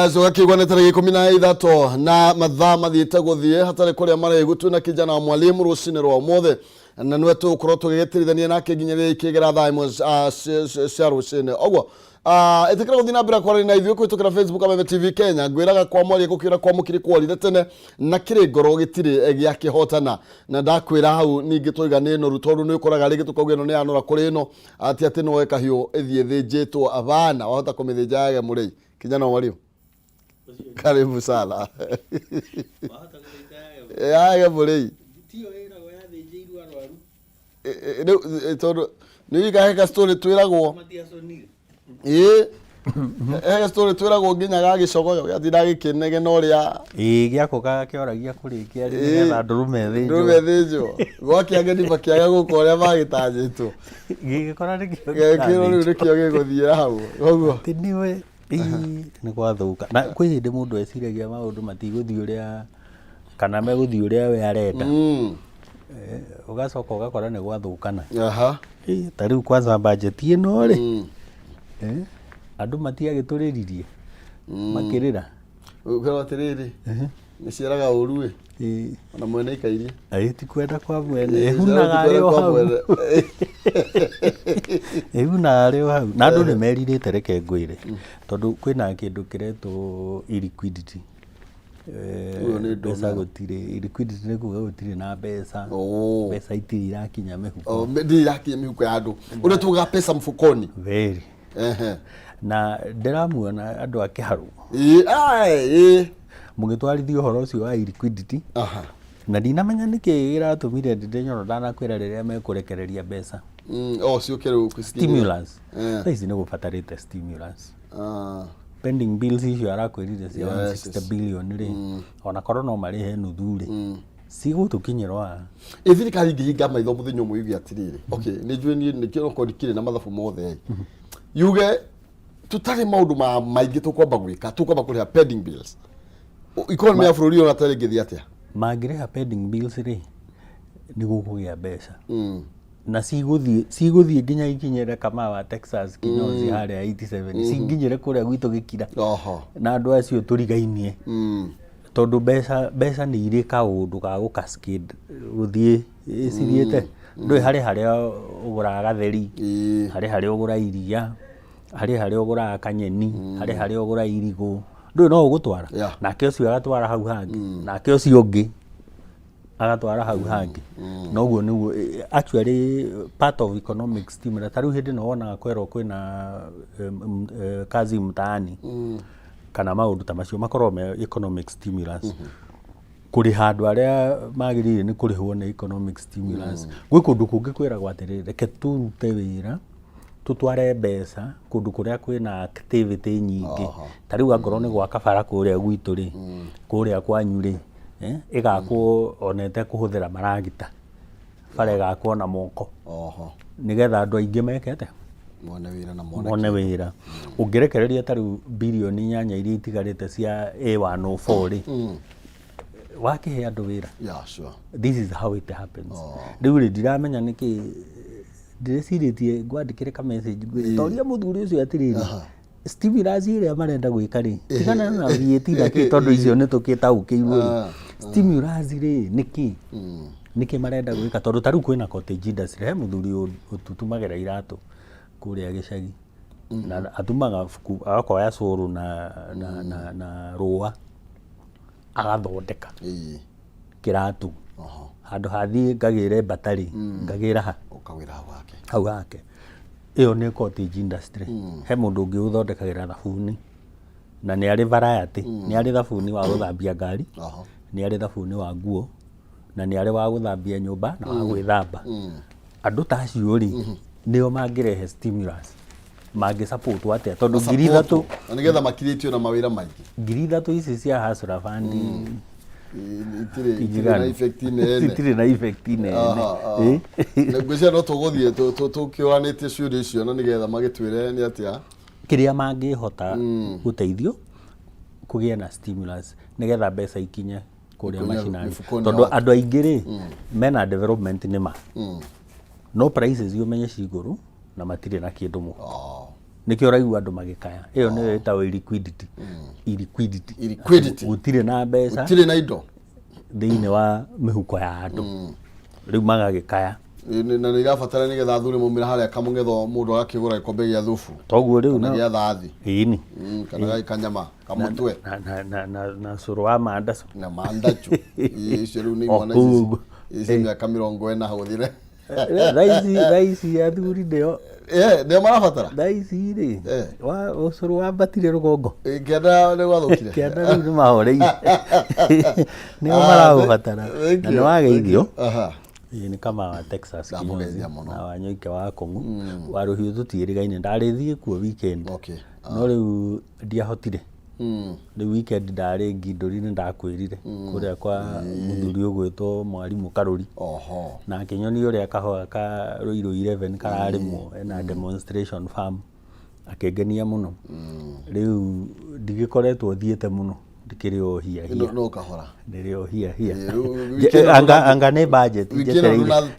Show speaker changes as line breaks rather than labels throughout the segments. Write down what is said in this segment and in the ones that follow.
Yes, wakigwa na tarehe 13 na mathaa mathiite guthie hatari kuria maregu twina kijana wa mwalimu rucine rwa mothe na nwe tukorwo tugigitirithania nake nginya ikigera thaa imwe cia rucine ogwo etikira guthina mbere kwa na ithuĩ kwitukira Facebook Kameme TV Kenya ngwiraga kwa mwali gukira kwa mukiri kwalire tene na kiri ngoro gitire gia kihotana na ndakwira hau ningi twiga no rutoru ni ukoraga rigi tukauge no ni anora kuri no ati no weka hiyo ethie thĩnjĩtwo abana wahota kumithĩnja yage mũrei kijana wa mwalimu karibu sana yage mũrei
tio era go yathĩnjĩirwo arwaru
tondu ni igaheka story twiragwo
matiaconire
hega story twiragwo nginya gagicogoyo gathira gikinege no ria
giako gakioragia kurikia nigetha ndurume
thĩnjwo gwake ageni bakiaga guko ria magitanjĩtwo
gigikora nikio
gĩgũthiĩra hau ũguo
tiniwe ni gwathuka na kwĩ hĩndĩ mũndũ eciragia maũndũ matigũthiĩ ũrĩa kana megũthiĩ ũrĩa we arenda ugacoka ugakora ni gwathukana ta rĩu kwanza budget ĩno rĩ andũ matiagĩtũrĩririe makĩrĩra
ukero atiriri ni ciaraga ũru ona mwene ikairie
ti kwenda kwa mwene ehunaga arĩo hau hau na andũ nĩ merirĩte reke ngwĩre tondũ kwĩna kĩndũ kĩretwo illiquidity mbeca gũtirĩ liquidity nĩ kuga gũtirĩ na mbeca mbeca itirĩ irakinya mĩhuko
ndĩ irakinya mĩhuko ya andũ ũrĩa tuga pesa mfukoni
very na ndĩramuona andũ a kĩharũ mũgĩtwarithia ũhoro ũcio wa liquidity na ndinamenya nĩkĩ gĩratũmire ndĩnyoro ndanakwĩra rĩrĩa mekũrekereria mbeca
ciũkĩrĩ
stimulus ici nĩ gũbatarĩte stimulus pending bills icio arakwĩrire cia 60 billion rĩ ona korwo no marĩhe nuthu rĩ cigũtũkinyĩra
thirikari ingĩhinga maitho mũthenya ũmwe yuge atirĩrĩ okay nĩ njũĩ nĩkĩo kĩrĩ na mathabu mothe yuge tutarĩ maũndũ maingĩ tũkwamba gwĩka tũkwamba kũrĩha pending bills economy ya bũrũri ona tarĩ ngĩthiĩ atĩa
mangĩrĩha pending bills rĩ nĩ gũkũgĩa mbeca na cigũthiĩ nginya ikinyĩre kama wa Texas kinyozi harĩa 87 cinginyĩre kũrĩa gwitũ gĩkira na andũ acio tũrigainie tondũ mbeca nĩ irĩ kaũndũ ga gũcascade gũthiĩ cithiĩte ndũĩ harĩa ũgũraga gatheri harĩa ũgũra iria harĩa ũgũraga kanyeni harĩa ũgũra irigũ ndũĩ no ũgũtwara nake ũcio agatwara hau hangĩ nake ũcio ũngĩ agatwara hau hangĩ noguo nĩguo actually part of economic stimulus tarĩu hĩndĩ no wonaga kwerwo kwĩna kazi mtaani kana maũndũ ta macio makorwo me economic stimulus kũrĩha andũ arĩa magĩrĩire nĩ kũrĩhwo nĩ economic stimulus gwĩ kũndũ kũngĩ kwĩragwo atĩrĩrĩ reke tũrute wĩra tutware mbeca kũndũ kũrĩa kwĩna activity nyingĩ tarĩu angorwo nĩ gwaka bara kũrĩa gwitũ rĩ kũrĩa kwanyu rĩ igakwo onete kuhuthira maragita bara igakwo na moko nigetha andu aingi mekete mone wira ungirekereria taru bilioni 8 iria itigarite cia A104 ri wakihe andu wira this is how it happens riu ri ndiramenya niki ndiriciritie ngwandikire ka message toria muthuri ucio atiriri stimulus iria marenda gwika ri tigana na VAT na ki tondu icio ni tukitaukirwo stimulus ri niki marenda gwika tondu taru kwina cottage industry he muthuri ututumagera iratu kuria gicagi na atumaga fuku akoya curu na rũa agathondeka kiratu handu hathii ngagire batari ngagira ha
ukawira
hau hake iyo ni cottage industry he mundu ungi uthondekagira thabuni na ni ari variety ni ari thabuni wa guthambia ngari ni ari thabuni wa nguo na ni ari wa guthambia nyumba na wa gwithamba andu ta acio ri nio mangirehe stimulus mangi support atia tondu ngiri 3
nigetha makiritio na mawira maingi
ngiri 3 ici cia hasura fund
itire na effect nene ngwĩciria no tũgũthiĩ tũkĩoranĩtie ciũria icio na nĩgetha magĩtwĩre nĩ atĩa
kĩrĩa mangĩhota gũteithio kũgĩa na stimulus nĩgetha mbeca ikinye kũrĩa mashinani tondũ andũ aingĩ rĩ mena development nĩ ma no prices umenye cigũrũ na matirĩ na kĩndũ mũhuko nikio raigua andu magikaya iyo niyo itawo liquidity gutire na mbeca
gutire na indo
thiini wa mihuko ya andu riu magagikaya
na ni gabatara ni getha thuri mumira haria kamungetho mundu akigura ikombe gia thufu
toguo riu
na gia thathi
ini
kana gai kanyama kamutwe
na suru wa mandacu
na mandacu icio riu ni mwana ici miaka 40 huthire
raisi ya thuri ndio
ndio marabatara
raisi ri wa usuru wa batire rugongo
ngenda ni gwathukire
ngenda riu ni mahoreire ni marabatara na ni wageithio ni kama wa Texas na wanyoike wa Kongu wa ruhiu tutirigaine ndarithie kuo weekend no riu ndiahotire the weekend ndari nginduri ni ndakwirire kuria kwa muthuri ugwitwo mwarimu Karuri na akinyoni uria kahoa ka Ruiru 11 kararimwo na demonstration farm akengenia muno riu ndigikoretwo thiete muno ndikirio hia
no kahora
ndirio hia anga ne budget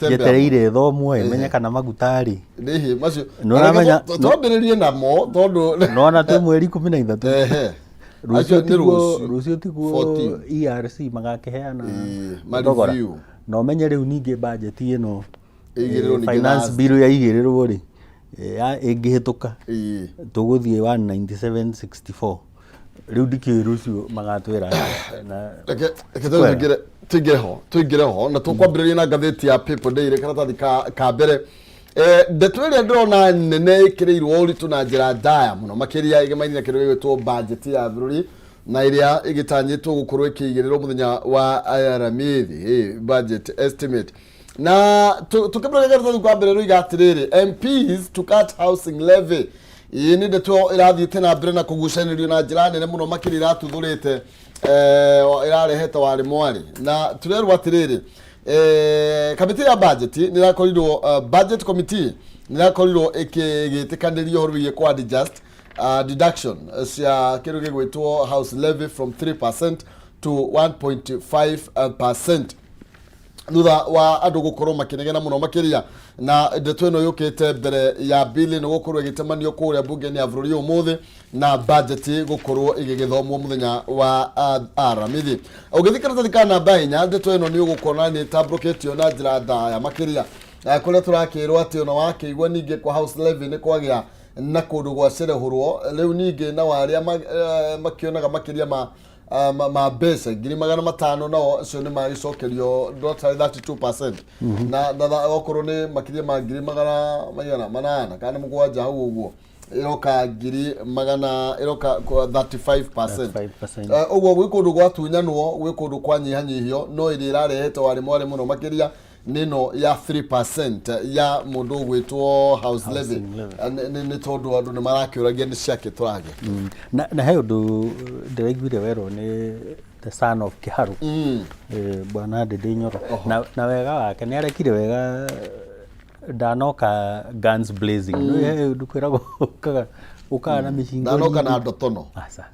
jetereire thomwe menya kana magutari
ndihi macio
no menya
tondiririe namo tondu
no na tu mweri 13 Rucio tiguo ERC magakeheana magogora no menye riu ningi budget ino finance bill ya igirirwo ri ya ingihituka tuguthie 19764 riu ndiki Rucio magatwira na tuingire ho na tukwambiriria na ngathiti ya People Daily karatathi ka mbere ndeto iria ndirona nene ikirirwo uritu na njira ndaya muno makiria igemaini na kindu gitwo budget ya bururi na iria igitanyitwo gukorwo ikigirirwo muthenya wa aramithi budget estimate na tukabira karatathi kwa mbere ruiga atiriri MPs to cut housing levy ni ndeto irathiite na mbere na kugucanirio na njira nene muno makiri iratuthurite irarehete wari mwari na turerwa atiriri kamiti ya budget ni rakorirwo budget committee ni rakorirwo ikigitikanirio horuye kwa adjust deduction cia kiru gigwitwo house levy from 3% to 1.5% thutha wa andu gukorwo makinegena muno makiria na ndeto ino yukite mbere ya bili no gukorwo igitemanio kuria bunge ni avururi umuthi na budget gukorwo igigithomwo muthenya wa aramithi ugithikira tathikana bainya ndeto ino ni ugukona ni tabrocketio na njira ndaya makiria kuria turakirwo ati ona wakiigwa ninge kwa house levy ni kwagia na kundu gwa cerehurwo riu ninge na waria makionaga makiria ma base ngiri 500 nao cio ni magicokerio .32% na okorwo ni makiria ma ngiri 800 kana mugwanja hau uguo iroka ngiri 35%. Uguo gwi kundu gwatunyanwo gwi kundu kwanyihanyihio no iri irarehete wari mwari muno makiria nino ya 3% ya mundu gwitwo house levy ni tondu andu ni marakiuragia ni ciake turage na he undu ndiraiguire wero ni the son of Kiharu bwana Ndindi Nyoro na wega wake ni arekire wega ndanoka guns blazing no he undu kwiragwo ukaga na mishingo
ndanoka na ndotono
asa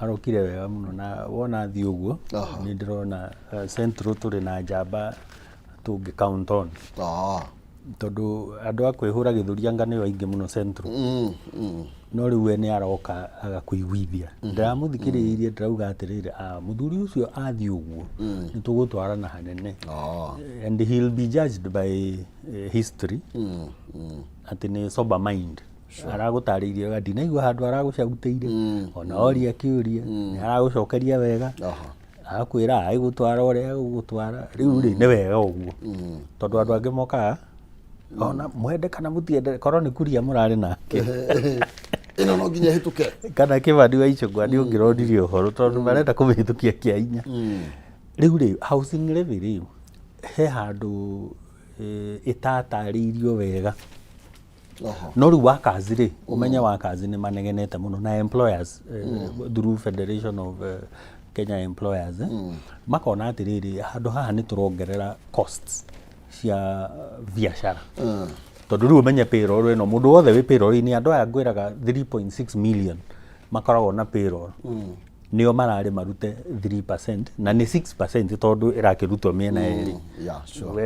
arokire wega muno na wona thi uguo ni ndirona central turi na njamba tungi count on tondu andu akwihura githuria ngane waingi muno central no riu ene aroka agakuiguithia ndiramuthikiriirie ndirauga atiriri muthuri ucio athi uguo nitugutwarana hanene and he'll be judged by history ati ni sober mind aragutariirie gadi naigua handu aragucaguteire ona oria kiuria ni aragucokeria wega akwira aigutwara uria gutwara riu ri ni wega uguo tondu andu angi moka ona mwende kana mutiende korwo ni kuria murari nake
ino no nginya hituke
kana kibandi wa icungwa ni ungirodirie uhoro tondu marenda kumihitukia kia inya riu ri housing levy riu he handu itatariirio wega no riu wakazi ri umenya wakazi ni manegenete muno na employers through Federation of Kenya Employers makona atiriri handu haha ni turongerera costs cia biashara tondu riu menye payroll ino mundu wothe wi payroll ni andu aya ngwiraga 3.6 million makoragwo na payroll nio marare marute 3% na ni 6% tondu irakirutwo miena eri.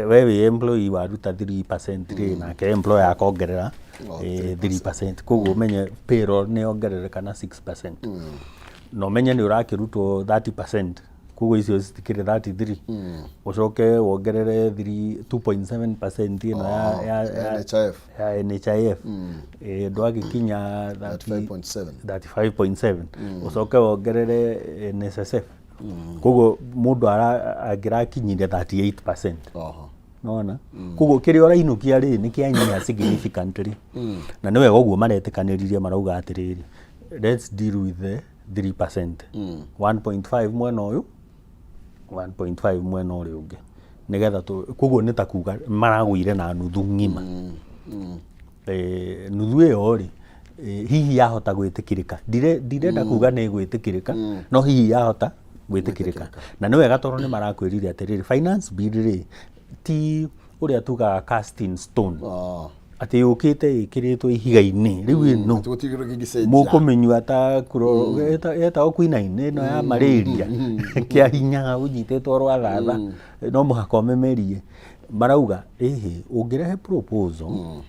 We wi employee waruta 3% ri na ke employer akongerera 3%. Koguo menye payroll ni ongerereka na 6%. No menye ni urakirutwo 30%. Koguo icio citikire 33. Ucoke wongerere 2.7% ino ya NHIF. Ndwagikinya 35.7. Ucoke wongerere NSSF. Koguo mundu agirakinyire 38%. Nona koguo kiri orainukia ri ni kianyiha significantly. Na niwe goguo maretikanirie marauga atiriri, let's deal with the 3%. 1.5 mwena uyu 1.5 mwena uri ungi nigetha koguo ni takuga maragwire na nuthu ngima. Nuthu iyo ri hihi yahota gwitikirika, ndirenda kuga ni gwitikirika, no hihi yahota gwitikirika. Na niwe gatoro ni marakwirire atiriri, finance bill ri ti uria tuga cast in stone. Ati ukite ikiritwo ihiga-ini riu ino mukumenywa ta kuro eta okuina-ini no ya malaria kia hinya unyitetwo rwa thatha no muhaka umemerie. Marauga ungirehe proposal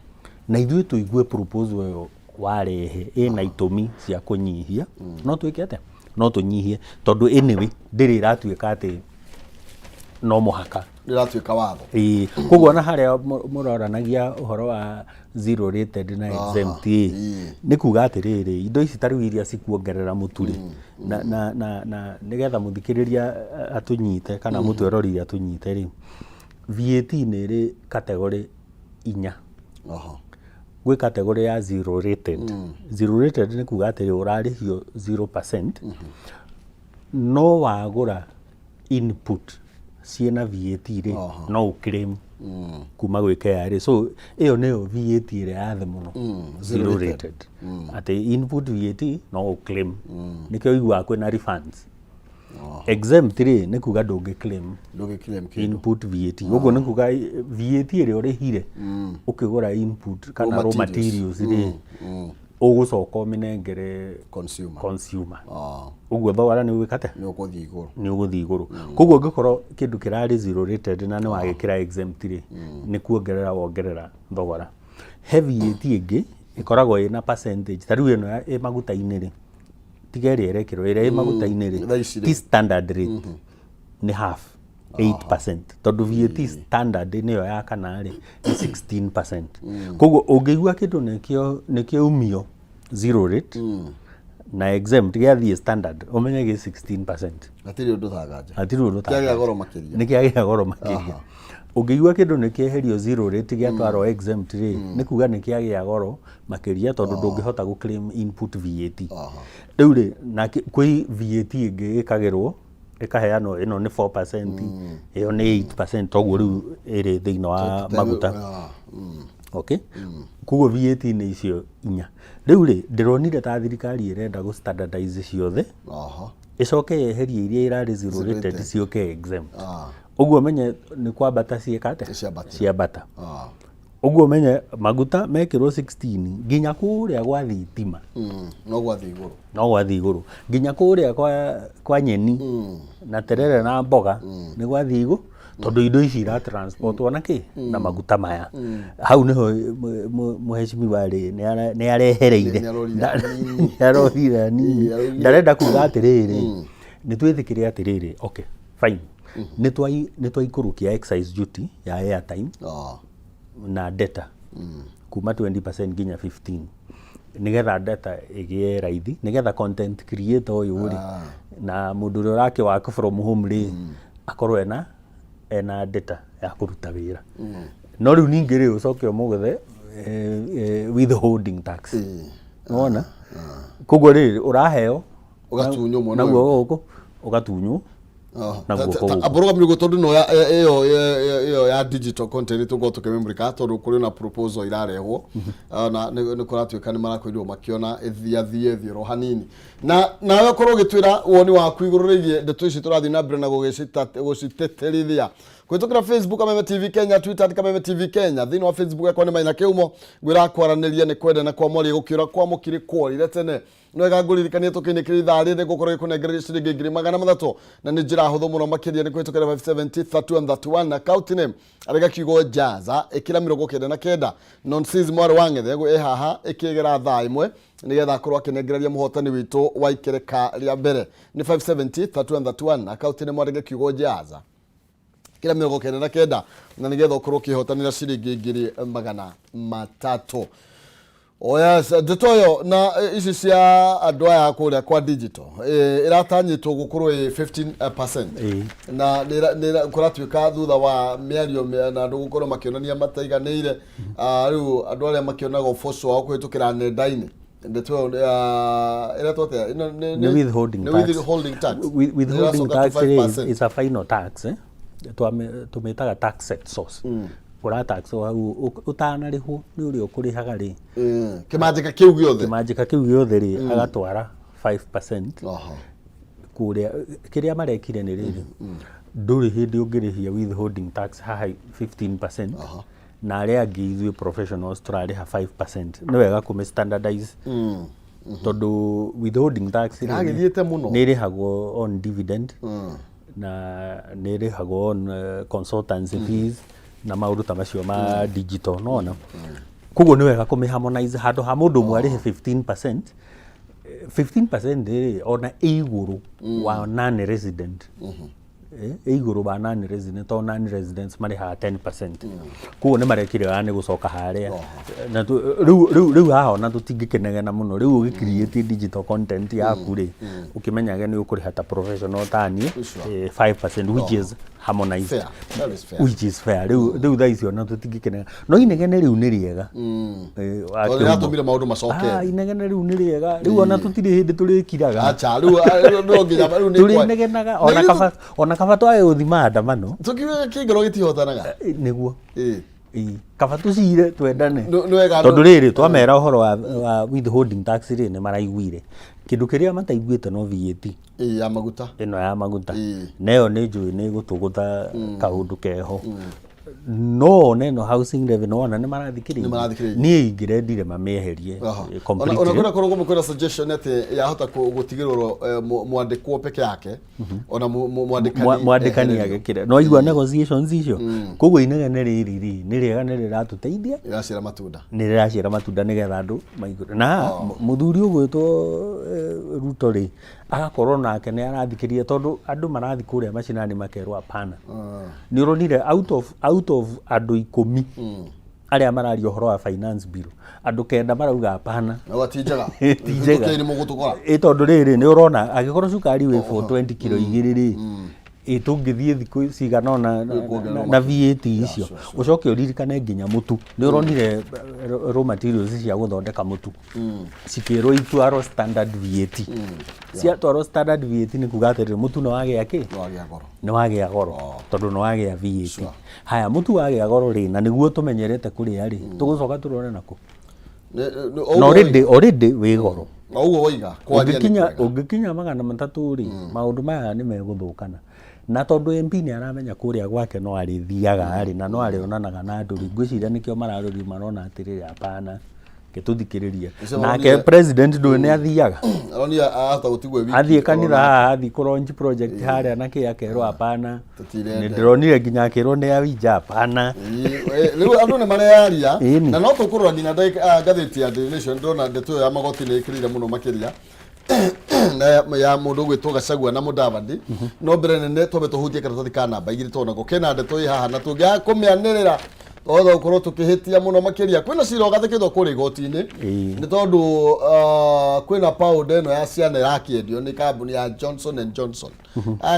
na ithuĩ tuigue proposal yo warehe ina itumi cia kunyihia, no twike atia, no tunyihie tondu anyway ndiri iratuika ati no muhaka
iratuika watho.
Koguo na haria muroranagia uhoro wa zero rated na exempt ni kuga atiriri indo ici tariu iria cikuongerera muturi na nigetha muthikiriria atunyite kana mutwerorire atunyite ri VAT ni ri category 4. Gwe category ya zero rated. Zero rated ni kuga atiri urarihio 0%. No wagura input ciena VAT ri no claim kuma gwi KRA. So iyo niyo VAT ri yathe muno, zero rated. Ati input VAT no claim nikyo igwa kwina refunds. Exempt ri ni kuga ndungi claim input VAT. Uguo ni kuga VAT ri urihire ukigura input kana raw materials ri ugucoka uminengere consumer. Uguo thogora ni wikate ni uguthi iguru. Koguo ngikorwo kindu kirari zero rated na ni wagikira exempt ri ni kuongerera wongerera thogora. He VAT ingi ikoragwo ina percentage tariu ino ya maguta-ini ri tigeri erekirwo ira maguta-ini ri ti standard rate ni half 8%. Tondu VAT standard niyo ya kana ri 16%. Koguo ungigua kindu nikio umio zero rate na exempt giathie standard umenye gi 16%.
Atiri undu thagaja.
Kiagia
goro makiria.
Nikiagia goro makiria. Ungigua kindu nikieherio zero rate giatwaro exempt ri ni kuga nikiagia goro makiria tondu ndungihota gu claim input VAT. Riu ri na kwi VAT ingi ikagirwo ikaheano ino ni 4%, iyo ni 8%, toguo riu iri thiini wa maguta. Okay? Koguo VAT ni icio 4. Riu ri ndironire ta thirikari irenda gu standardize ciothe. Icoke yeherie iria irari zero rated cioke exempt. Uguo menye ni kwambata ciekate ciambata. Uguo menye maguta mekirwo 16 nginya kuria gwa thitima.
No gwathi iguru.
No gwathi iguru. Nginya kuria kwa nyeni na terere na mboga ni gwathi iguru tondu indo ici ira transport wana ki na maguta maya. Hau niho muheshimiwa ri ni arehereire. Yarorira ni ndarenda kuga atiriri ni twithikire atiriri. Okay, fine. Ni twaikurukia excise duty ya airtime na data kuma 20% nginya 15 nigetha data igie raithi nigetha content creator uyu ri na mundu uri urake wake from home ri akorwe ena data ya kuruta wira. No riu ningi ri ucoke umuguthe withholding tax. Unaona? Koguo ri uraheo
ugatunyo mwana
naguo guku ugatunyo
aboroga mligo tondu no iyo ya digital content tugo tukemembrika tondu kuri na proposal irarehwo na ni kuratuika ni marakwirwo makiona ethiathie hanini na nawe korwo gitwira woni waku iguru rigie ndeto ici turathi na mbere na gugiciteterithia kwitukira Facebook Kameme TV Kenya, Twitter Kameme TV Kenya, thini wa Facebook yakwa ni Maina Kiumo gwira kwaraniria ni kwenda na kwa mori gukira kwa mukiri kwori tene nwega nguririkanie tukinikiri thari ni gukorwo ikunengereria ciringi 300 na ni njira huthu muno makiria ni kwitukira 570 31 account name arega kiugo jaza ikira 99 nonsense mwari wangethe haha ikigera thaa imwe nigetha korwo akinengereria muhotani witu wa ikereka ria mbere ni 570 31 account name arega kiugo jaza kila 99 na nigetha ukorwo kihotanira ciringi 300. Oh yes, Detoyo na ici cia andũ aya kũrĩa kwa digital iratanyitwo gũkorwo 15% na kũratuĩka thutha wa mĩario na andũ gũkorwo makĩonania mataiganĩire rĩu andũ arĩa makĩonaga ũboco wao kũhĩtũkĩra nenda-inĩ Detoyo iratwate
ni withholding tax. Withholding tax is a final tax tumetaga tax set source kura tax utana rihu ni uri ukurihaga ri kimanjika kiu giothe ri agatwara 5% kuria kiria marekire ni riri nduri hindi ungirihia withholding tax haha 15% na aria angi ithuĩ professionals turariha 5%. ni wega kume standardize tondu withholding tax ni rihagwo on dividend na ni rihagwo on consultancy fees na maundu ta macio ma digital nona kugo ni wega kumi harmonize handu ha mundu mwarihe 15% ona iguru wa non resident iguru ba non resident or non residents mari ha 10%. kugo ni marekire yani gucoka haria na riu haha na tutingikenega na muno riu ugicreate digital content yaku ri ukimenyaga ni ukuriha ta professional tani 5% which is harmonized, which is fair. Riu tha icio na tutingikenega no inegene riu ni riega
atumire maundu macoke
inegene riu ni riega riu ona tutiri hindi turikiraga
acha riu no nginya riu ni
turi negenaga ona kabatu ayo uthima andamano
tukiwe kingero gitihotanaga
niguo kabatu cire twendane tondu riri twamera uhoro wa withholding tax ri ni maraiguire kindu kiria mataiguite no VAT
ya maguta
ino ya maguta neyo ni njui ni gutugutha kaundu keho no neno housing levy no ona ni marathikiriria ni ingirendire mameherie completely.
Ona kuna korwo mukora suggestion ati yahota gutigirwo mwandikwo peke yake ona mwandikani
agekire no igwa negotiations icio koguo inegene riri ni riega ni riratuteithia iracira matunda nigetha andu maigure na muthuri ugwitwo Ruto ri agakorwo nake ni arathikiria tondu andu marathi kuria macinani makerwo hapana ni uronire out of andu 10 aria marario horo wa finance bill andu kenda marauga hapana
watijaga
ni mugutukora tondu riri ni urona agikorwo cukari we for 20 kilo igiriri itungithie thiku cigana na VAT icio ucoke uririkane nginya mutu ni uronire raw materials cia guthondeka mutu cikirwo itwaro standard VAT cia twaro standard VAT ni kuga atiri mutu no wage yake no wage goro tondu no wage VAT haya mutu wage goro ri na niguo tumenyerete kuri ari tugucoka turone nako no already we goro
uguo waiga
ungikinya 300 ri maundu maya ni meguthukana na tondu MP ni aramenya kuria gwake no arithiaga ari na no arionanaga na andu ngwiciria nikio mararori marona atiriri hapana gituthikiriria nake president ndu ni athiaga
aroni ahota gutigwe wiki
athie kanitha athi ku launch project haria nake akerwo hapana ni ndironire nginya akerwo ni awija hapana
riu andu ni marearia na no tukurora nginya gatheti ya The Nation ndona ndeto ya magoti ni ikirire muno makiria na ya mundu gwitwo Gachagua na Mudavadi no mbere nene tobe tuhutie karatathi ka namba igiri tona go kena ndeto haha na tungia kumianirira otho ukorwo tukihitia muno makiria kwina cira gathikithwo kuri goti-ini ni tondu kwina pound eno ya ciana yakiendio ni kambuni ya Johnson and Johnson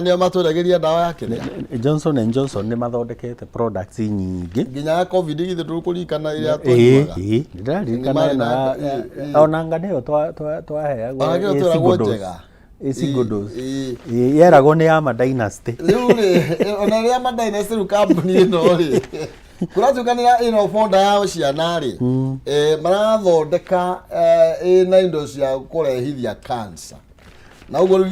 nio maturagiria ndawa yake
Johnson and Johnson ni mathondekete products nyingi
nginya ya covid igithe tukurikana iria twaiguaga
ndirarikana na ona nganeo twaheagwo single dose yeragwo ni ya Dynasty
riu ona ria Dynasty ru kambuni ino ri kuratukanira ino fonda yao ciana ri marathondeka ina indo cia kurehithia cancer na ugo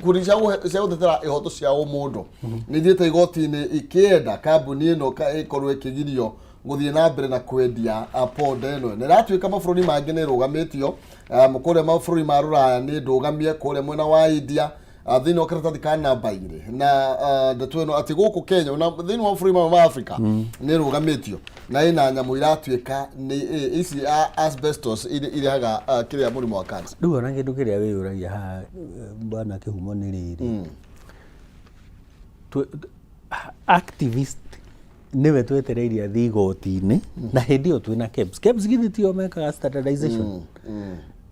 kurisha guthetera ihoto cia umundu ni thiete igoti-ini ikienda kambuni ino ikorwo ikigirio guthie na mbere na kwendia ponda ino ni ratuika mabũrũri mangĩ ni rugamitio mukuria mabũrũri ma ruraya ni ndugamie kuria mwena wa India thini wa karatathi ka namba 2 na ndeto ino ati guku Kenya na thini wa mabũrũri ma Africa ni rugamitio na ina nyamu iratuika ni ici asbestos irihaga kiria mũrimũ wa cancer.
Riu ona kindu kiria wiyuragia ha bwana kihumo ni riri activist niwe twetereirie athii igoti-ini na hindi iyo twina KEBS githitio mekaga standardization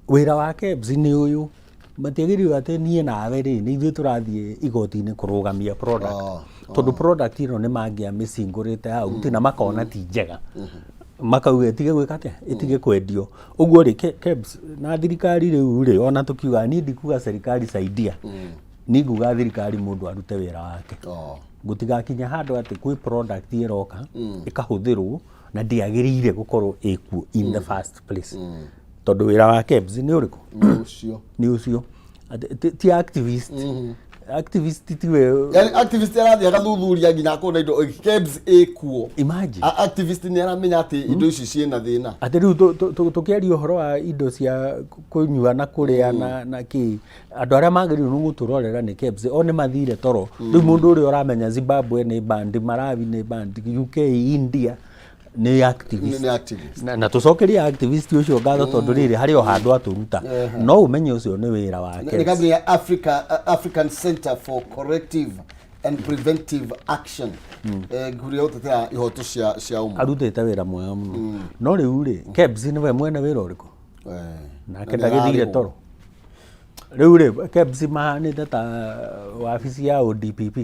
wira wa KEBS ni uyu matiagiriwe ati nie nawe ri ni ithuĩ tũrathiĩ igoti-ini kurugamia product tondu product ino ni mangia micingurite hau tina makona ti njega makauga itige gwika atia itige kwendio uguo ri KEBS na thirikari riu ri ona tukiuga ni ndikuga serikali saidia ni nguga thirikari mundu arute wira wake gutigakinya handu ati kwi product iroka ikahuthirwo na ndiagiriire gukorwo ikuo in the first place tondu wira wa KEBS ni uriku ni ucio ti activist activist tiwe
yani activist arathia gathuthuria nginya ko na indo KEBS ikuo
imagine
activist ni aramenya ati indo ici ciena thina
ati riu tukiaria uhoro wa indo cia kunyua na kuria na ki andu aria magiriru nu guturorera ni KEBS o ni mathire toro riu mundu uri uramenya Zimbabwe ni band Malawi ni band UK India ni activist na tucokeria activist ucio ngatho tondu riri hari o handu aturuta no umenye ucio ni wira wake
ni kabla ya African Center for Corrective and Preventive Action guria utetera ihoto cia umu
arutete wira mwega muno no riu ri KEBS ni we mwene wira uriku na kenda githire toro riu ri KEBS mahanite ta wabici ya ODPP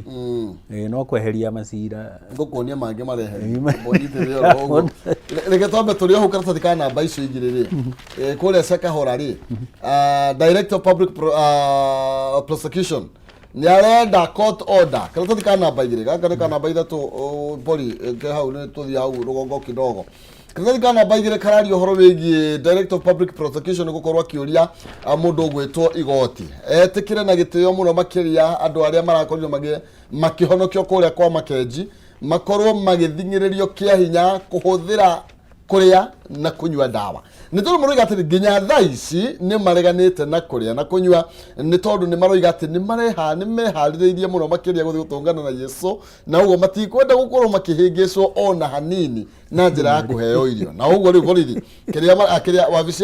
no kweheria macira
ngukuonia mangi marehe bonite ro reke twambe turi ho karatathi ka namba icio igire ri kuria Sekahora ri Director of Public Prosecution ni arenda court order karatathi ka namba igire gaka ka namba ithatu bori ke hau ni tuthi hau rugongo kidogo karatathi ka namba igire karari uhoro wigie Director of Public Prosecution gukorwa kiuria mundu gwitwo igoti etikire na gitio muno makiria andu aria marakorirwo makihonokio kuria kwa makenji makorwo magithingiririo kia hinya kuhuthira kuria na kunywa dawa ni tondu maroiga ati nginya thaa ici ni mareganite na kuria na kunywa ni tondu ni maroiga ati ni mehaririirie muno makiria guthi gutungana na Yesu na ugo matikwenda gukorwo makihingicwo ona hanini na njira ya kuheo irio na ugo riu borithi kiria wabici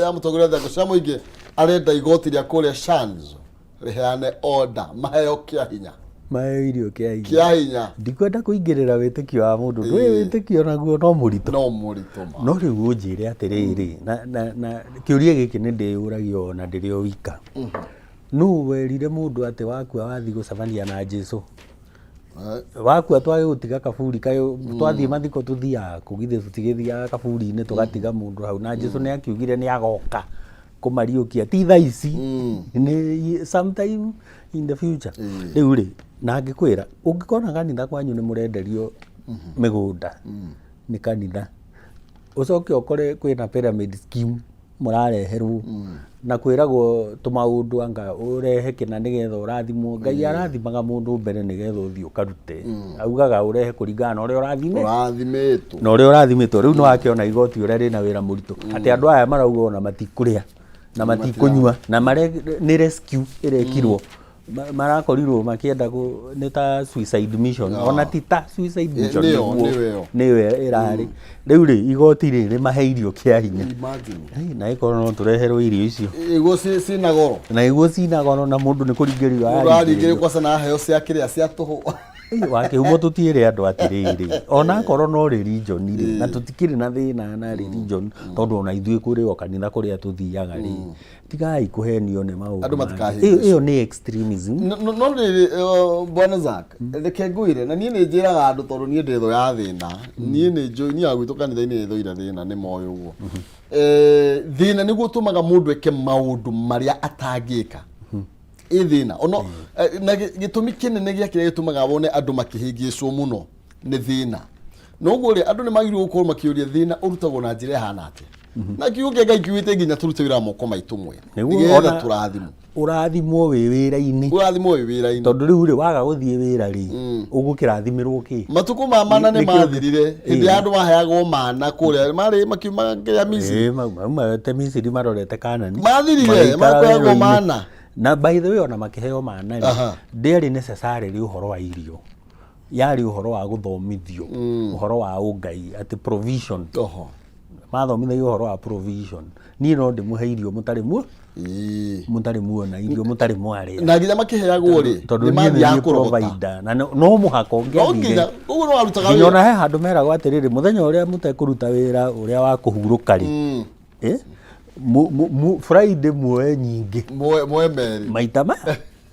ya mutongoria thako cia muingi arenda igoti ria kuria Shanzo riheane order maheo kia hinya
mairio kia
hinya
ndikwenda kuingirira witikio wa mundu ndwi witikio naguo no murito no riu unjire atiriri na kiuria giki ni ndiuragio na ndirio wika nu werire mundu ati wakua wathi gucabania na Jesu wakua twage gutiga kaburi kayo twathie mathiko tuthia kugithe tutigithia kaburi-ini tugatiga mundu hau na Jesu ni akiugire ni agoka kumariukia ti thaa ici ni sometime in the future riu ri na ngikwira ungikona kanitha kwanyu ni murenderio migunda ni kanitha ucoke ukore kwina pyramid scheme murareherwo na kwiragwo tumaundu anga urehe kina nigetha urathimwo Ngai arathimaga mundu mbere nigetha uthii ukarute augaga urehe kuringana na uria urathimitwo na uria urathimitwo riu no akiona igoti uria rina wira murito ati andu aya marauga ona matikuria na matikunywa na ni rescue irekirwo marakorirwo makienda ni ta suicide mission ona ti ta suicide mission niwe irari riu ri igoti ri maheirio kia hinya na ikorwo no tureherwo irio icio
iguo cina goro
na iguo cina goro na mundu ni kuringirio
araringire kwa sana heo cia kiria cia tuhu
wakihumo tutiire andu atiriri ona korwo no religion ri na tutikiri na thina na religion tondu ona ithuĩ kuri o kanitha kuria tuthiaga ri tigai kuhenio ni maundu
andu matikahe
iyo ni extremism
no ni bwana Zak reke ngwire na nie ni njiraga andu tondu nie ndi tho ya thina nie ni njoi agwitu kanitha-ini tho ira thina ni moyo uguo thina niguo tumaga mundu eke maundu maria atangika ithina ono na gitumi kinene gia kiria gitumaga wone andu makihingicwo muno ni thina no guo ri andu ni magirio gukorwo makiuria thina urutagwo na njira hana ati na kiuge ngai kiwite nginya turute wira moko maitu mwe nigetha turathimo
urathimwo wi wira-ini tondu riu ri waga guthie wira ri ugukirathimĩrwo ki
matuko ma mana ni mathirire hindi andu maheagwo mana kuria mari makiuma nginya Misiri
mauma te Misiri marorete Kanani
mathirire makoyagwo mana
na by the way ona makiheo mana nderi necessary uhoro wa irio yari uhoro wa guthomithio uhoro wa ungai ati provision mathomithio uhoro wa provision ni no ndimuhe irio mutari muona irio mutari mware
na nginya makiheagwo ri
ni mathia provider na no muhaka ongeithire
uguo no arutaga
wira ona he handu meragwo atiriri muthenya uria mutekuruta wira uria wa kuhuruka ri Friday muoe nyingi
muoe meri
maita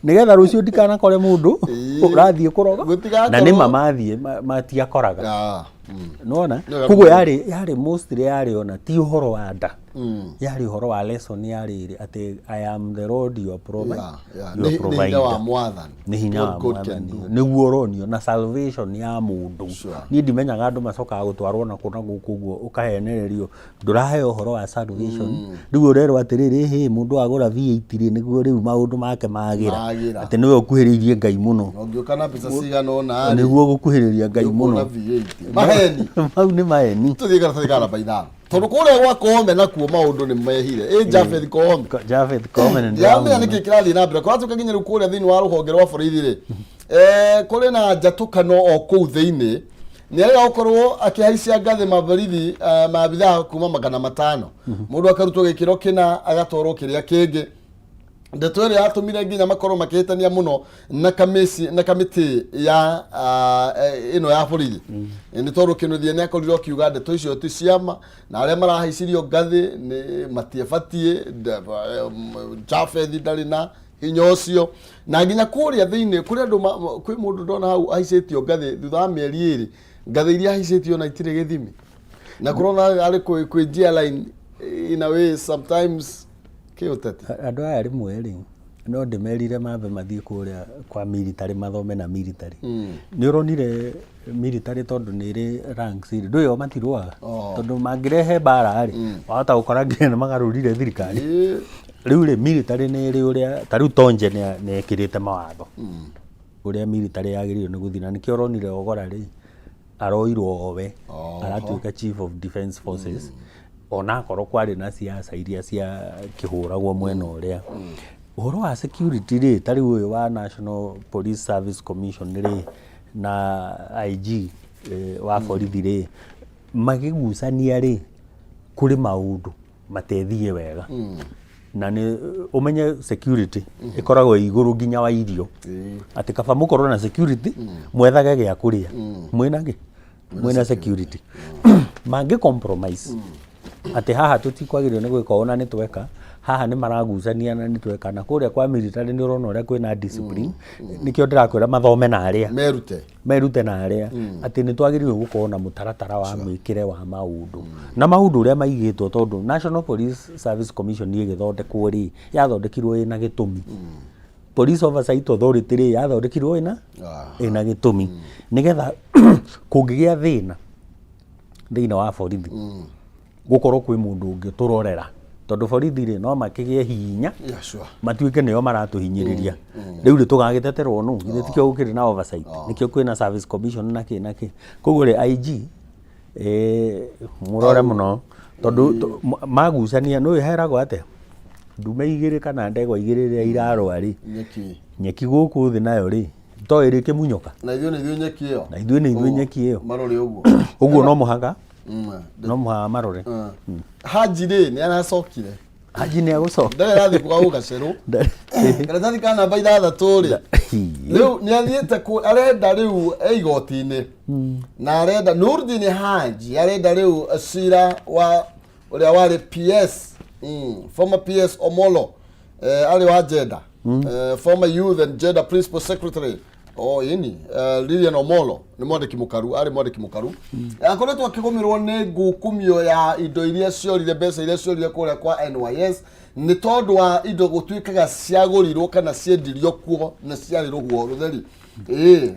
nigetha rucio ndikana kore mundu urathie kuroga na ni mamathie matiakoraga nona kuguo yari mostly yari ona ti uhoro wa nda yari uhoro wa lesson yari ati I am the Lord your provider ni hinya wa mwathani niguo uronio na salvation ya mundu ni ndimenyaga andu macokaga gutwarwo na kuna guku guo ukahenererio ndurahe uhoro wa salvation niguo rero atiriri mundu agura V8 ri niguo riu maundu make magira ati niwe ukuhiririe ngai muno
ongiukana pesa cigana ona
niguo gukuhiriria ngai muno mau ni maeni
tuthigara thigara baitha tondu kuria gwa Kameme nakuo maundu ni mehire Japheth Kameme ni kikirathi na mbere kwa tukaginya ru kuria thini wa ruhonge rwa borithi ri kuri na njatukano o kuu thini ni ari okorwo akihaicia ngathi maborithi mabitha kuma 500 mundu akarutwo gikiro kina agatwarwo kiria kingi ndeto ĩrĩa yatumire nginya makorwo makihitania muno na kamiti ya ino ya borithi ni tondu Kinuthia ni akorirwo kiuga ndeto icio ti ciama na aria marahaicirio ngathi ni matiebatie Japheth ndari na hinya ucio na nginya kuria thiini kuri andu kwi mundu ndona hau aicitio ngathi thutha wa mieri 2 ngathi iria aicitio na itire githimi na kurona ari kwi G-line in a way sometimes
andu aya rimwe ri no ndimerire mambe mathie kuria kwa military mathome na military ni uronire military tondu ni ri ranks ri ndu yo matirwaga tondu mangirehe bara ri wahota gukora nginya magarurire thirikari riu ri military ni ri uria tariu tonje ni ekirite mawatho uria military yagirirwo ni guthina nikio uronire ogora ri aroirwo owe aratuika chief of defense forces ona korwo kwari na siasa iria cia kihuragwo mwena uria uhoro wa security ri tari uyu wa National Police Service Commission ri na IG wa borithi ri magigucania ri kuri maundu matethie wega na ni umenye security ikoragwo iguru nginya wa irio ati kaba mukorwo na security mwethage gya kuria mwena security mangi compromise ati haha tutikwagirio ni gwika ona ni tweka haha ni maragucania na ni tweka na kuria kwa military ni urona uria kwina discipline nikio ndirakwira mathome na aria merute na aria ati ni twagirio gukorwo na mutaratara wa mwikire wa maundu na maundu uria maigitwo tondu National Police Service Commission ni igithondekwo ri yathondekirwo ina gitumi Police Oversight Authority ri yathondekirwo ina gitumi nigetha kungigia thina wa borithi gukorwo kwi mundu ungi turorera tondu borithi ri no makigie hinya matuike nio maratuhinyiriria riu ri tugagiteterwo nu githe tikio gukiri na oversight nikio kwina service commission na ki koguo ri IG murore muno tondu magucania no iheragwo ate ndume igiri kana ndegwa igiri ria irarwa ri nyeki guku thi nayo ri to iri kimunyoka
na ithuĩ nĩ nyeki ĩyo
na ithuĩ nĩ ithuĩ nyeki ĩyo
marore ũguo
ũguo no mũhaka no mũhaka marore
Haji rĩ nĩ aracokire
Haji nĩ agũcoka
ndarĩ arathiĩ kũgau gacerũ karatathi ka namba 6 rĩ rĩu nĩ athiĩte arenda rĩu igoti-inĩ na arenda Nurdin Haji arenda rĩu cira wa ũrĩa warĩ PS former PS Omolo arĩ wa gender former youth and gender principal secretary Lilian Omolo ni mwandiki mukaru ari mwandiki mukaru akoretwo akigumirwo ni ngukumio ya indo iria ciorire mbeca iria ciorire kuria kwa NYS ni tondu wa indo gutuikaga ciagurirwo kana ciendirio kuo na ciari ruguo rutheri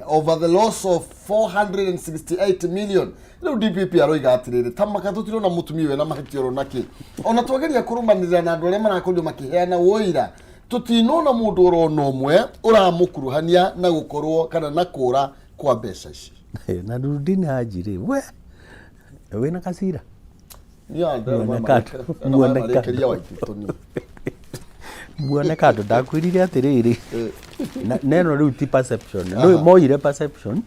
over the loss of 468 million. Riu DPP aroiga atiriri tamaka tutiro na mutumia na mahitioro naki ona twageria kurumanira na andu aria marakorio makiheana woira tutinona mundu uronomwe uramukuruhania na gukorwo kana na kura kwa mbeca ici
na Nurudini Haji we na kasira muonekano ndakwirire atiriri neno riu ti perception no moire perception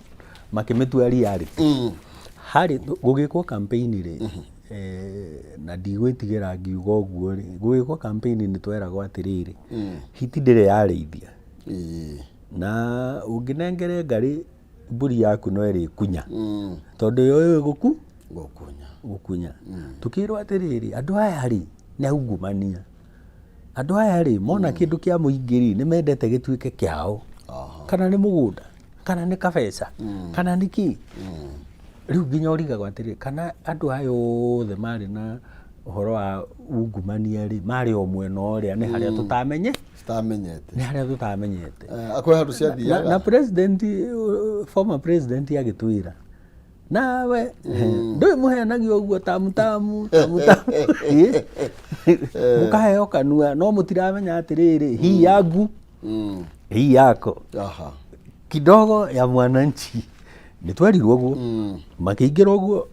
makimetua reality hari gugikwo campaign ri na ndigwitigira ngiuga uguo ri gugikwo campaign ni tweragwo atiriri hiti ndire yareithia na unginengere ngari mburi yaku no iri kunya tondu yo gukunya tukirwo atiriri andu aya ri ni aungumania andu aya ri mona kindu kia muingiri ni mendete gituike kiao kana ni mugunda kana ni kabesa kana ni ki riu ginya urigagwo atiriri kana andu aya othe mari na uhoro wa ungumania ri mari o mwena uria ni haria tutamenyete ni haria tutamenyete
akwe handu cia thiaga
na president former president agitwira nawe ndoi muheanagio uguo tamutamu mukaheo kanua no mutiramenya atiriri hii yangu hii yako kidogo ya mwananchi ni twerirwo uguo makiingira uguo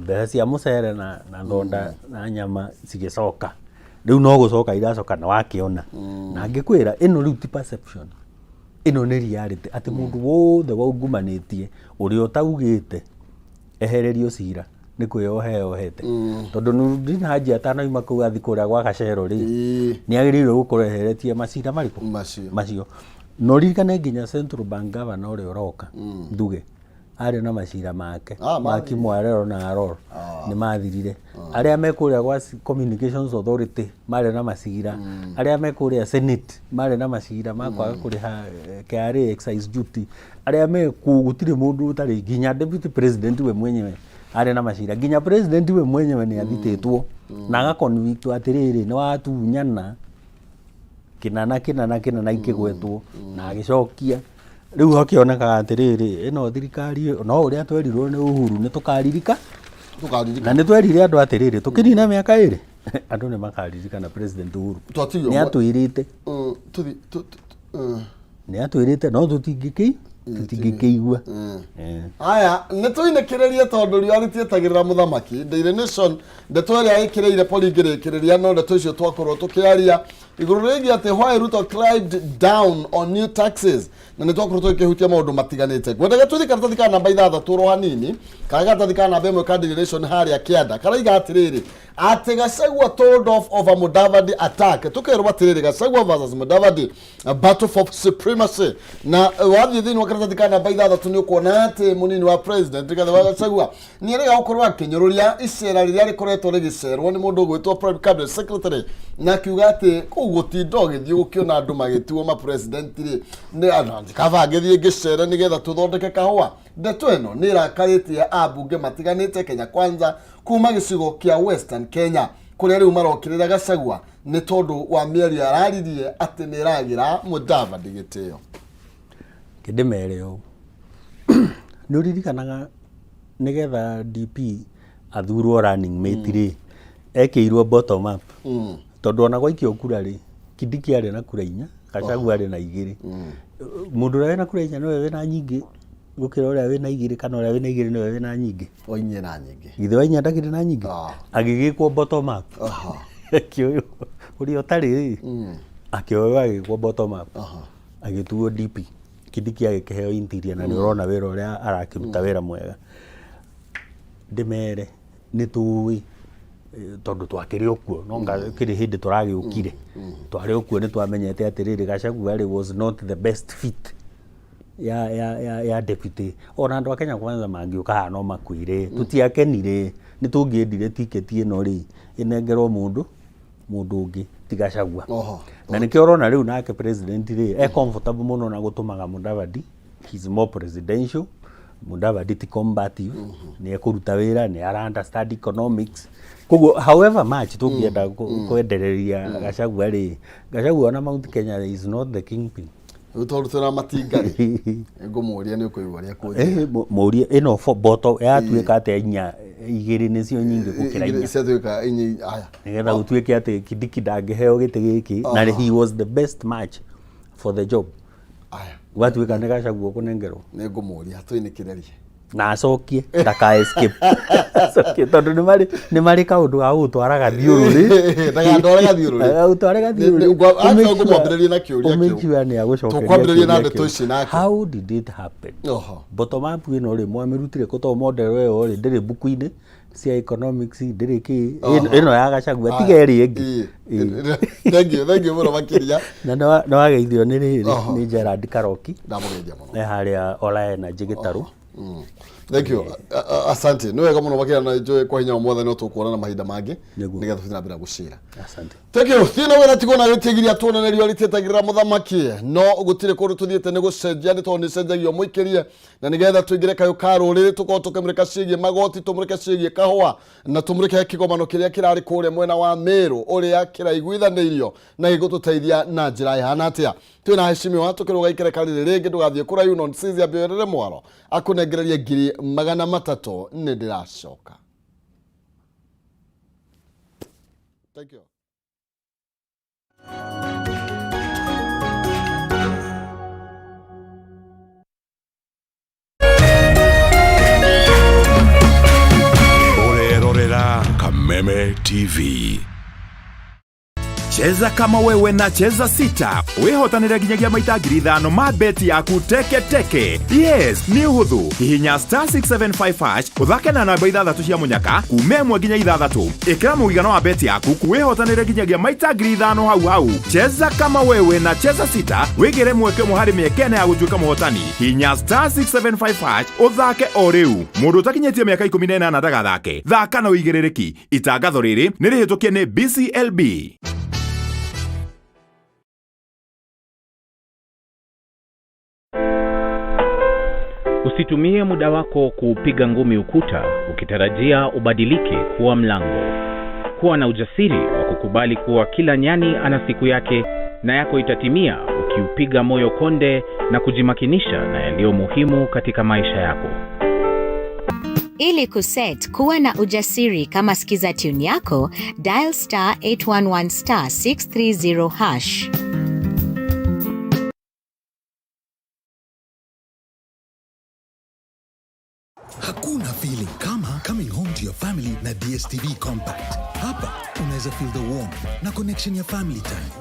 mbeca cia mucere na thonda na nyama cigicoka riu no gucoka iracoka na wakiona na ngikwira ino riu ti perception ino ni reality ati mundu wothe waungumanitie uria utaugite ehererio cira ni kwiohete tondu Nurudini Haji atanaima kuu athi kuria gwa gacero ri ni agirirwo gukorwo eheretie macira mariku macio no ririkane nginya Central Bank governor uria uroka nduge ari na macira make maki mwarero na aroro ni mathirire aria mekuria gwa Communications Authority mari na macira aria mekuria Senate mari na macira makwaga kuriha KRA excise duty aria mekugutire mundu utari ginya deputy president we mwenyewe ari na macira ginya president we mwenyewe ni athititwo na agaconvict atiriri ni watunyana kinana ikigwetwo na agicokia riu hakioneka atiriri ino thirikari no uria twerirwo ni Uhuru ni tukaririka na ni twerire andu atiriri tukinina miaka iri andu ni makaririka na president Uhuru ni atwirite no tutingikigua
aya ni tuinekererie tondu rio aritietagirira muthamaki Daily Nation ndeto iria ikireire poligirikireria no ndeto icio twakorwo tukiaria iguru rigi ati why Ruto climbed down on new taxes na ni twakorwo tukihutia maundu matiganite gwendaga tuthi karatathi kana namba 6 turo hanini kaga karatathi kana namba 1 ka Daily Nation haria kianda karaiga atiriri ati Gachagua told off over Mudavadi attack tukero atiriri Gachagua versus Mudavadi a battle for supremacy na wathi thini wa karatathi kana namba 6 ni ukuona ati munini wa president gathe wa Gachagua ni rega gukorwo akinyoruria icera riria rikoretwo rigicerwo ni mundu gwitwo private cabinet secretary na kiuga ati gutinda githii gukiona andu magituo ma president ri ni ananzi kava githii gicera ni getha tuthondeke kahua ndeto ino ni rakaritie abunge matiganite Kenya Kwanza kuma gicigo kia Western Kenya kuria riu marokirira Gachagua ni tondu wa mieri araririe ati ni ragira Mudavadi gitio
kidimere yo nuririkanaga ni getha DP athurwo running mate ri ekiirwo bottom up tondu ona gwaikio kura ri Kindiki ari na kura 4 Gachagua ari na 2 mundu ria na kura 4 no we na nyingi gukira uria we na 2 kana uria we na 2 no we na nyingi
oinye na nyingi
githe wa 4 ndakire na nyingi agigikwo bottom up kioyo uri otari akioyo agikwo bottom up agituo DP Kindiki agikeheo interior na ni urona wira uria arakiruta wira mwega ndimere ni tuwi tondu twakiri okuo no ngakiri hindi turagiukire twari okuo ni twamenyete atiriri Gachagua was not the best fit ya deputy ona andu a Kenya Kwanza mangiuka no makuire tutiakenire ni tungiendire ticket ino ri inengerwo mundu ungi ti Gachagua na nikio rona riu nake president ri comfortable muno na gutumaga Mudavadi he's more presidential Mudavadi ti combative ni ekuruta wira ni ara understand economics kugo however much tungienda kuendereria Gachagua ri Gachagua na Mount Kenya is not the kingpin
Utorutira matingari. Ngumuria ni ukuigwa ria kuja.
Muria ino boto ya tuika ate inya igiri nicio nyingi gukira inya.
Cia tuika inya aya.
Nigetha gutuike ate Kidiki ndangeheo gite giki na he was the best match for the job.
Aya.
Gwatuika ni gacaguo kunengerwo.
Ni ngumuria twinikirerie.
Na acokie ndaka escape. Acokie tondu ni mari kaundu ga gutwaraga thiururi.
Ndaka ndwaraga thiururi.
Gutwaraga thiururi.
Acha ngumwambiririe na kiuria kiu.
Umekiwa ni agucokeria.
Tukwambiririe na ndeto ici nake.
How did it happen? Bottom up ino ri mwamirutire ko to model yo ri ndiri buku-ini cia economics ndiri ki ino ya gacagua tigeri engi.
Thank you muno makiria.
Na no wageithio ni riri ni Gerard Karoki.
Ndamugeithia muno.
Haria Olaena Jigitaru.
Thank you. Asante. Ni wega muno makira na joy kwa hinya omothe no tukuona na mahinda mangi nigetha tuthina bila gucira.
Asante.
Thank you. Thina wera tigona ritigiria tuonanerio ritetagira muthamaki no gutire kundu tuthiete ni gucenjia ni toni cenjagio muikirie na nigetha tuigire kayo karo riri tuko tukemurika cigie magoti tumurika cigie kahwa na tumurika kigomano kiria kirari kure mwena wa Meru uria kiraiguithanirio na gigututeithia na njira ihana atia. Twina heshimiwa tukiruga ikere kari ringi ndugathie kura yuno nsizi abiorere mwaro akunengereria ngiri 300 ni ndiracoka. Thank you.
Orerorera Kameme TV. Cheza kama wewe na cheza sita. Wehotanira ginyagia maita 5,000 ma beti yaku teke teke. Yes, ni uhuthu. Hihinya *675# uthake na namba 6 cia munyaka kume mwe ginya 6. Ikira muigano wa beti yaku kuwehotanira ginyagia maita 5,000 hau. Cheza kama wewe na cheza sita. Wigire mweke muhari miekene ya gutuika muhotani. Hihinya *675# uthake o riu. Mundu utakinyetie miaka 18 ndagathake. Thaka na uigirereki. Itangatho riri ni rihitukie ni BCLB.
Usitumie muda wako kupiga ngumi ukuta ukitarajia ubadilike kuwa mlango. Kuwa na ujasiri wa kukubali kuwa kila nyani ana siku yake na yako itatimia ukiupiga moyo konde na kujimakinisha na yaliyo muhimu katika maisha yako.
Ili kuset kuwa na ujasiri kama sikiza tune yako, dial *811*630#.
Hakuna feeling kama coming home to your family na DSTV Compact. Hapa unaweza feel the warmth na connection ya family time.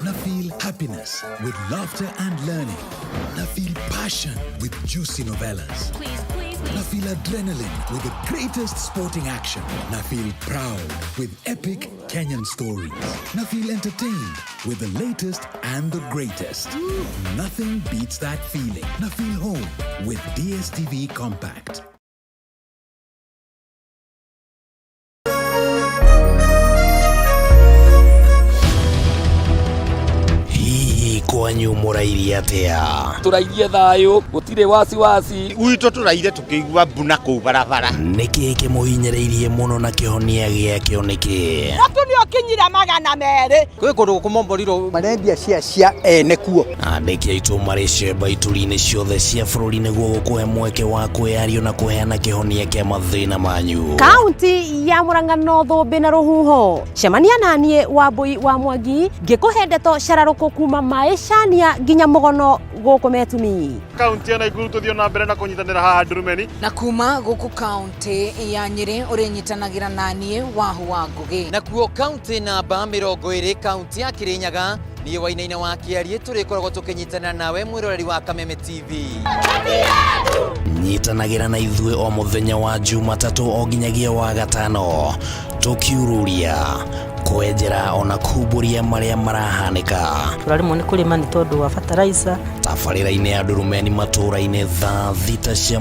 Na feel happiness with laughter and learning. Na feel passion with juicy novellas. Na feel adrenaline with the greatest sporting action. Na feel proud with epic Kenyan stories. Na feel entertained with the latest and the greatest. Nothing beats that feeling. Na feel home with DSTV Compact.
Kwanyu murairie atia?
Turairie thayo gutire wasi
Gwito turaire tukigwa mbuna ku barabara. Niki kimuhinyereirie muno na kihonia giake oniki?
Atu ni okinyira 200.
Kwe kundu kumomboriro
marendia cia ene kuo.
Andiki aitu marishe baituri-ini ciothe cia bururi niguo gukuhe mweke wa kwiario na kuheana kihonia kia mathina manyu.
Kaunti ya Murang'a North bina ruhuho. Cemania nanie Wambui wa Mwangi ngikuhe ndeto cararuku kuma maishania nginya mugono guku metumi.
Kaunti ya Naikuru tuthio na mbere na kunyitanira haha Ndurumeni.
Na kuma guku kaunti ya Nyeri urenyitanagira nanie Wahu wa Ngugi.
Na kuo kaunti namba 20 kaunti ya Kirinyaga niyo wainaina wa Kiarie turikoragwo tukinyitana nawe mwiroreri wa Kameme TV.
Nyitanagira na ithue o muthenya wa Jumatatu o ginyagia wa gatano tukiururia kwenjera ona kuburia maria marahanika.
Turarimwo ni kurima ni tondu wa fertilizer.
Tabarira-ini ya Ndurumeni matura-ini thaa thita cia